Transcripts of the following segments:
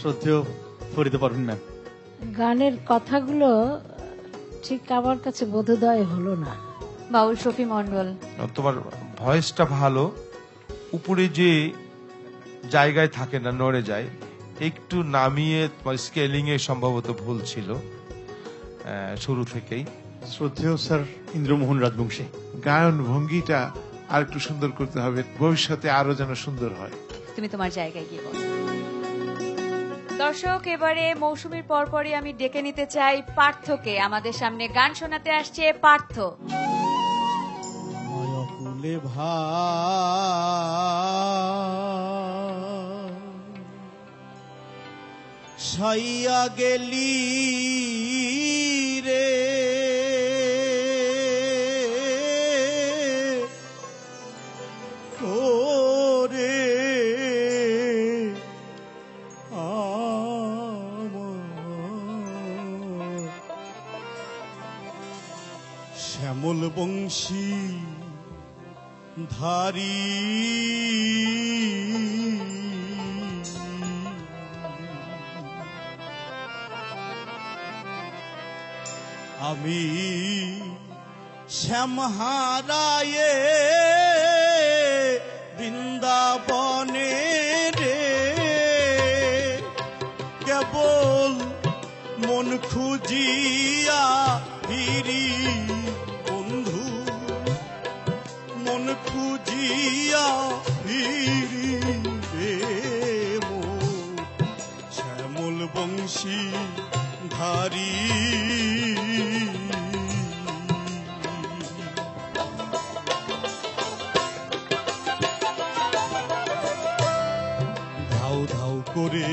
শ্রদ্ধেয় ফরিদা পারভিন ম্যাম। গানের কথাগুলো ঠিক আমার কাছে বোধোদয় হলো না। বাউল শফি মন্ডল, তোমার ভয়েসটা ভালো, উপরে যে জায়গায় থাকে না, নড়ে যায়, একটু নামিয়ে তোমার স্কেলিং এ সম্ভবত ভুল ছিল শুরু থেকেই। শ্রদ্ধেয় স্যার ইন্দ্রমোহন রাজবংশী, গায়ন ভঙ্গিটা আর একটু সুন্দর করতে হবে, ভবিষ্যতে আরো যেন সুন্দর হয়। তুমি তোমার জায়গায় গিয়ে বলো। দর্শক, এবারে মৌসুমীর পরপরই আমি ডেকে নিতে চাই পার্থকে। আমাদের সামনে গান শোনাতে আসছে পার্থ। মায়াকুলে সাইয়া গেলি রে, তোরে শ্যামল বংশী ধারি আমি শ্যামহারায়ে বৃন্দাবনে রে, কেবল মন খুঁজিয়া ফিরি বন্ধু, মন খুঁজিয়া ফিরি রে মো শ্যামল বংশী ধারি। ধাউ ধাউ করে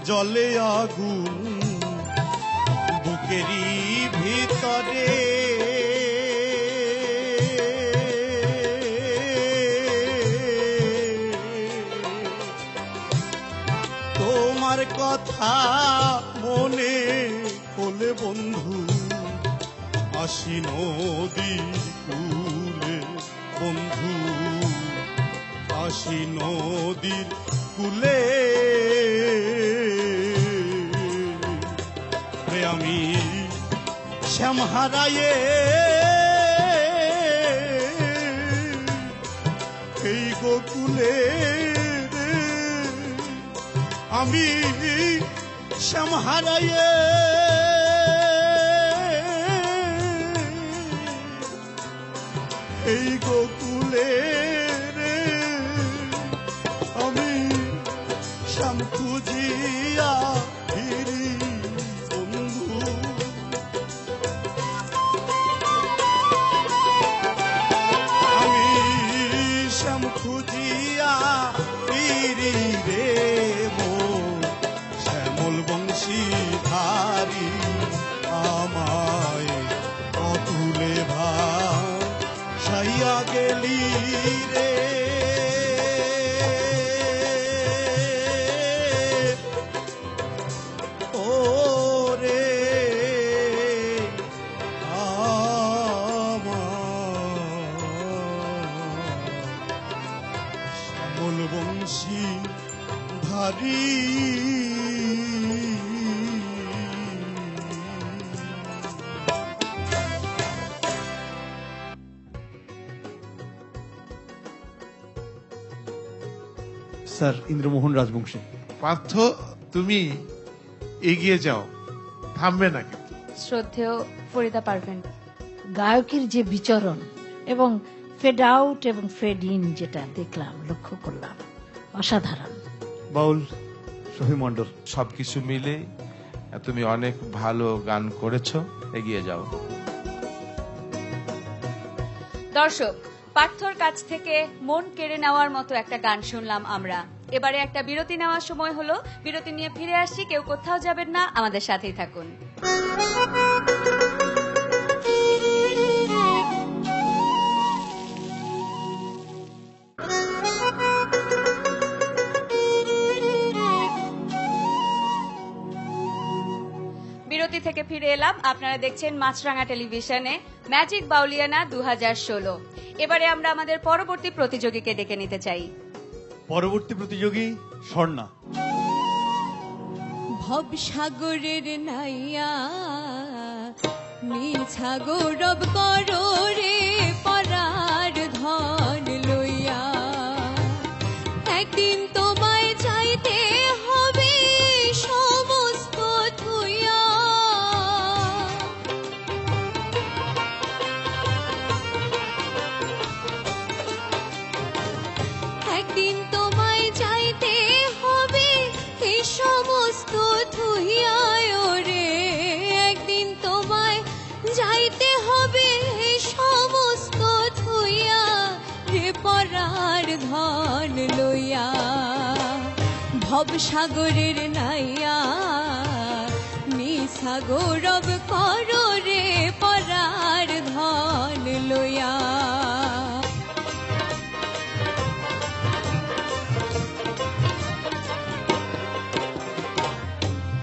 জলে আগুন বুকেরই ভিতরে, তোমার কথা মনে হলে বন্ধু আসি নদী কূলে, বন্ধু আসি নদীর কূলে, আমি শ্যামহারায়ে এই গোকুলে রে, আমি শ্যামহারায়ে এই গোকুলে রে, আমি শ্যাম খুঁজিয়া ফিরি বন্ধু। আমি শ্যাম খুঁজিয়া ফিরি রে মো শ্যামল বংশী ধারি, আমায় অতুলে ভাসাইয়া গেলি রে, বংশী ধারি। স্যার ইন্দ্রমোহন রাজবংশী। পার্থ, তুমি এগিয়ে যাও, থামবে না কিন্তু। শ্রদ্ধেয় ফরিদা পারভিন। গায়কের যে বিচরণ এবং ফেড আউট এবং ফেড ইন যেটা দেখলাম, লক্ষ্য করলাম, অসাধারণ। বাউল শফি মন্ডল। সবকিছু মিলে তুমি অনেক ভালো গান করেছো, এগিয়ে যাও। দর্শক, পার্থর কাছ থেকে মন কেড়ে নেওয়ার মতো একটা গান শুনলাম আমরা। এবারে একটা বিরতি নেওয়ার সময় হলো। বিরতি নিয়ে ফিরে আসছি, কেউ কোথাও যাবেন না, আমাদের সাথেই থাকুন। বিরতি থেকে ফিরে এলাম। আপনারা দেখছেন মাছরাঙা টেলিভিশনে ম্যাজিক বাউলিয়ানা 2016। এবারে আমরা আমাদের পরবর্তী প্রতিযোগীকে ডেকে নিতে চাই। পরবর্তী প্রতিযোগী স্বর্ণা। ভব সাগরের নাইয়া নিছা গৌরব করো রে পরার ধন লইয়া, একদিন তোমায় চাইতে হবে সমস্ত থুইয়া। একদিন তোমায় চাইতে হবে এই সমস্ত থুইয়া রে, একদিন তোমায় যাইতে হবে এই সমস্ত থুইয়া রে পরার ধন লইয়া। ভব সাগরের নাইয়া নিছা গৌরব করো রে পরার ধন লইয়া।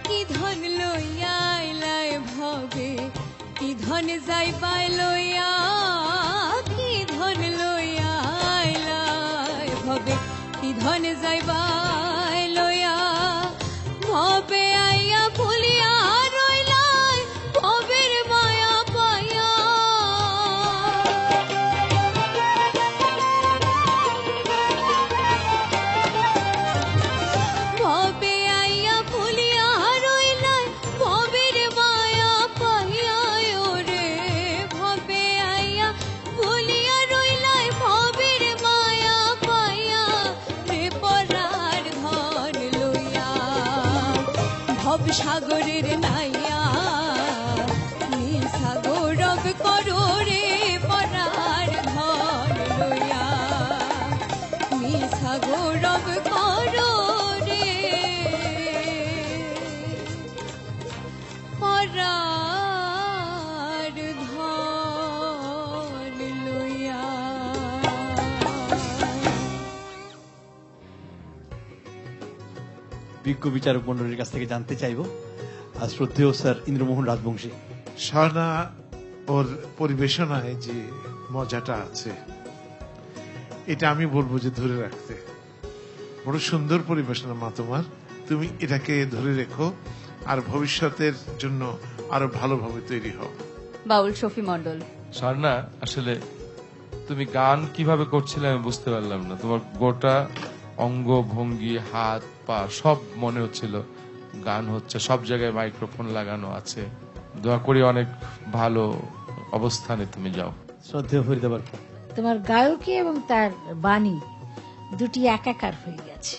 কি ধন লইয়া এলাই ভবে, কি ধন যাইবাই লইয়া, কি ধন লইয়া এলাই ভবে, কি ধন যাইবাই লইয়া। ভবে আইয়া ভুলিয়া রইলাই ভবের মায়া পাইয়া। ভবে আইয়া ভুলিয়া রইলাই ভবের মায়া পাইয়া রে, ভবে আইয়া ভুলিয়া রইলাই ভবের মায়া পাইয়া রে পরার ধন লইয়া। ভব সাগরের নাইয়া নিছা গৌরব করো রে পরার ধন লইয়া, নিছা গৌরব করো রে পরার ধন লইয়া। বিজ্ঞ বিচারক মন্ডলীর কাছ থেকে জানতে চাইবো আর শ্রদ্ধেয় স্যার ইন্দ্রমোহন রাজবংশী। স্বর্ণা ওর পরিবেশনায় যে মজাটা আছে এটা আমি বলবো যে ধরে রাখতে। বড় সুন্দর পরিবেশনা মা তোমার, তুমি এটাকে ধরে রেখো আর ভবিষ্যতের জন্য আরো ভালোভাবে তৈরি হও। বাউল শফি মণ্ডল। স্বর্ণা, আসলে তুমি গান কিভাবে করছিলে আমি বুঝতে পারলাম না। তোমার গোটা অঙ্গ ভঙ্গি, হাত পা সব মনে হচ্ছিল গান হচ্ছে, সব জায়গায় মাইক্রোফোন লাগানো আছে। দোয়া করি অনেক ভালো অবস্থানে তুমি যাও। শ্রদ্ধেয় ফরিদা বারকু। তোমার গায়কী এবং তার বাণী দুটি একাকার হয়ে গেছে,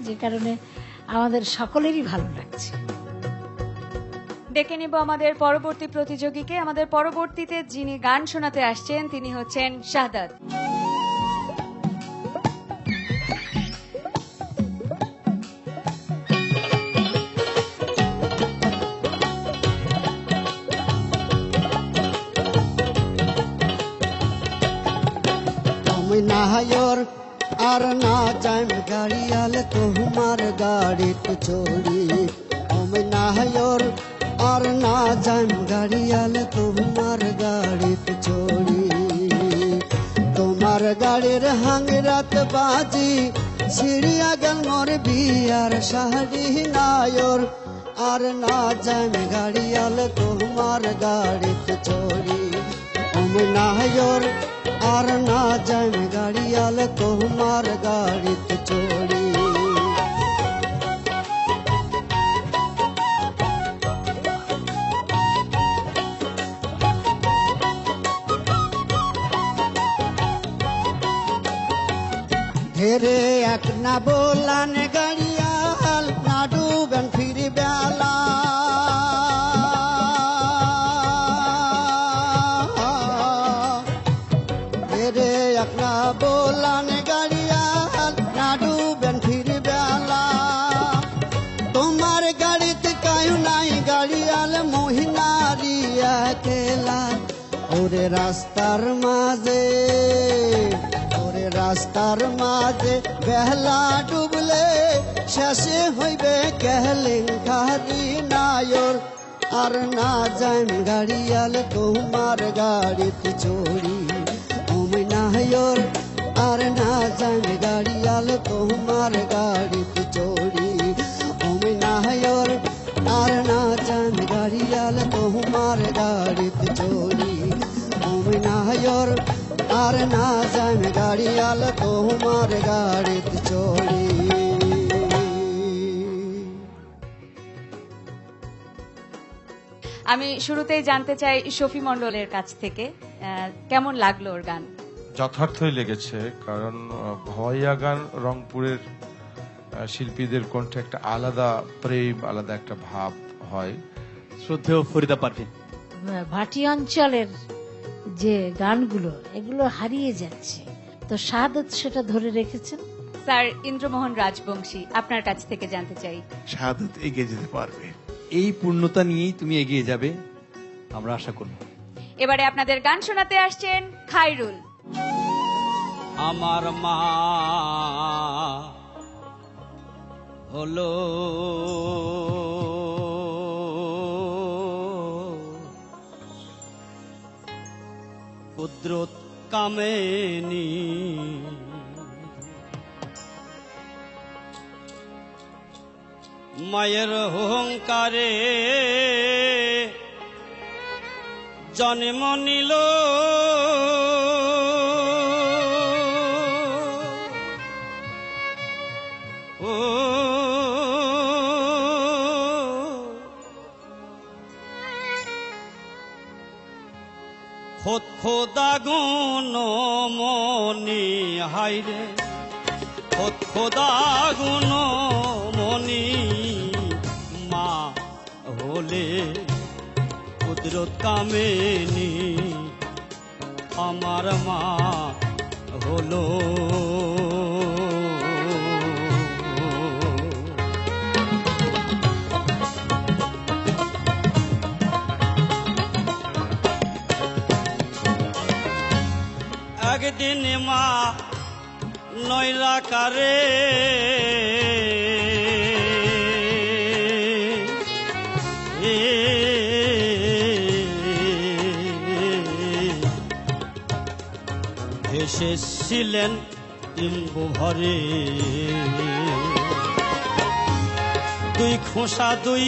যে কারণে আমাদের সকলেরই ভালো লাগছে। ডেকে নিব আমাদের পরবর্তী প্রতিযোগীকে। আমাদের পরবর্তীতে যিনি গান শোনাতে আসছেন তিনি হচ্ছেন শাহাদাত। আমি নাহায়র আর না যাইম গাড়িয়াল তোমার গাড়িতে চড়ি। আমি নাহায়র আর না যাইম গাড়িয়াল তোমার গাড়িতে চড়ি। তোমার গাড়ির হাঙ্গরাত বাজি সিঁড়িয়া গেল মোর বিয়ার শাড়ি নায়র আর না যাইম গাড়িয়াল তোমার গাড়িতে চড়ি। আমি নাহায়র আর না যাইম গাড়িয়াল তোমার গাড়িতে চড়ি। ঢেরে এক না বলান গাড়িয়াল না ডুবেন ফিরি বেলা। ঢেরে এক না বলান গাড়িয়াল না ডুবেন ফিরি বেলা। তোমার গাড়িতে কায়ু নাই গাড়িয়াল মহিনারি একেলা। ওরে রাস্তার মাঝে, ওরে রাস্তার মাঝে বেহলা ডুবলে শেষে হইবে কেলেঙ্কারি নায়র আর না যাইম গাড়িয়াল তোমার গাড়িতে চড়ি। ওম নায়র আর না যাইম গাড়িয়াল জোর আর না যান গাড়িয়াল তোমার গাড়িত চড়ি। আমি শুরুতেই জানতে চাই শফি মন্ডলের কাছ থেকে কেমন লাগলো ওর গান? যথার্থই লেগেছে, কারণ ভয়া গান রংপুরের শিল্পীদের কণ্ঠে একটা আলাদা প্রেম, আলাদা একটা ভাব হয়। শ্রদ্ধেয় ফরিদা পারভিন, ভাটি অঞ্চলের যে গানগুলো এগুলো হারিয়ে যাচ্ছে, তো শাহাদত সেটা ধরে রেখেছেন। স্যার ইন্দ্রমোহন রাজবংশী, আপনার কাছ থেকে জানতে চাই। শাহাদত এগিয়ে যেতে পারবে, এই পূর্ণতা নিয়েই তুমি এগিয়ে যাবে, আমরা আশা করব। এবারে আপনাদের গান শোনাতে আসছেন খায়রুল। আমার মা হলো কুদরত কামেনি, মায়ের অহংকারে জন্ম নিল ও খোদা গুণ মনি হাইরে, খোদা গুণ মনি মা হলে কুদরত কামেনি, আমার মা হলো একদিন মা নৈরাকারে এসেছিলেন ইম্বু ভরে, দুই খোসা দুই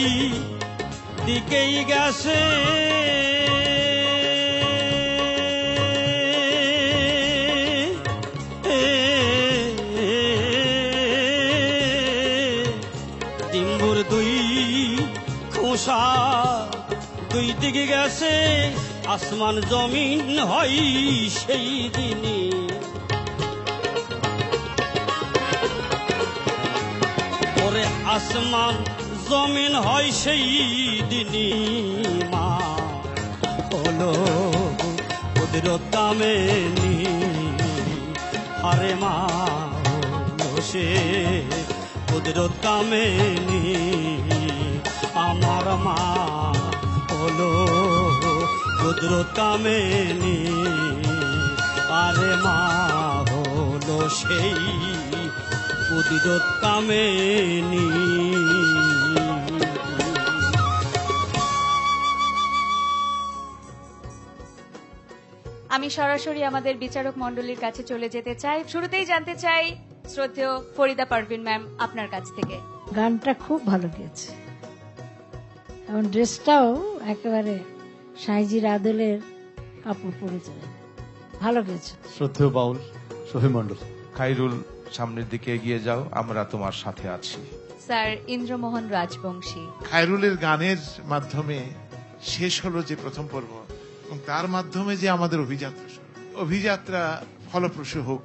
দিকেই গেছে, ডিম্বুর দুই খোসা দুই দিকে গেছে, আসমান জমিন হয় সেই দিনই, ওরে আসমান জমিন হয় সেই দিনই, মা হলো কুদরত কামেনি, আরে মা হলো সে কুদরত কামেনি, আমার মা হলো কুদরত কামেনি, আরে মা হলো সেই কুদরত কামেনি। আমি সরাসরি আমাদের বিচারক মণ্ডলীর কাছে চলে যেতে চাই। শুরুতেই জানতে চাই শ্রদ্ধেয় ফরিদা পারভিন ম্যাম, আপনার কাছ থেকে। গানটা খুব ভালো গেছে এবং ড্রেসটাও একেবারে সাইজির আদলের কাপড় পরেছে, ভালো গেছে। শ্রদ্ধেয় বাউল শফি মন্ডল, খায়রুল সামনের দিকে এগিয়ে যাও, আমরা তোমার সাথে আছি। স্যার ইন্দ্রমোহন রাজবংশী, খায়রুলের গানের মাধ্যমে শেষ হলো যে প্রথম পর্ব, এবং তার মাধ্যমে যে আমাদের অভিযাত্রা ফলপ্রসূ হোক,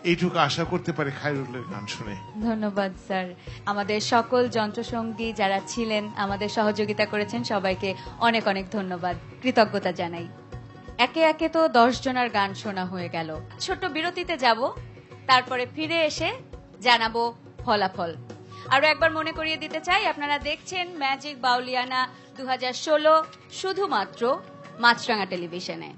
এইটুকু আশা করতে পারে খায়রুলের গান শুনে। ধন্যবাদ স্যার। আমাদের সকল যন্ত্রসঙ্গী যারা ছিলেন, আমাদের সহযোগিতা করেছেন, সবাইকে অনেক অনেক ধন্যবাদ, কৃতজ্ঞতা জানাই। একে একে তো 10 জনের গান শোনা হয়ে গেল। ছোট্ট বিরতিতে যাব, তারপরে ফিরে এসে জানাবো ফলাফল। আরো একবার মনে করিয়ে দিতে চাই, আপনারা দেখছেন ম্যাজিক বাউলিয়ানা 2016 শুধুমাত্র মাছরাঙা টেলিভিশনে।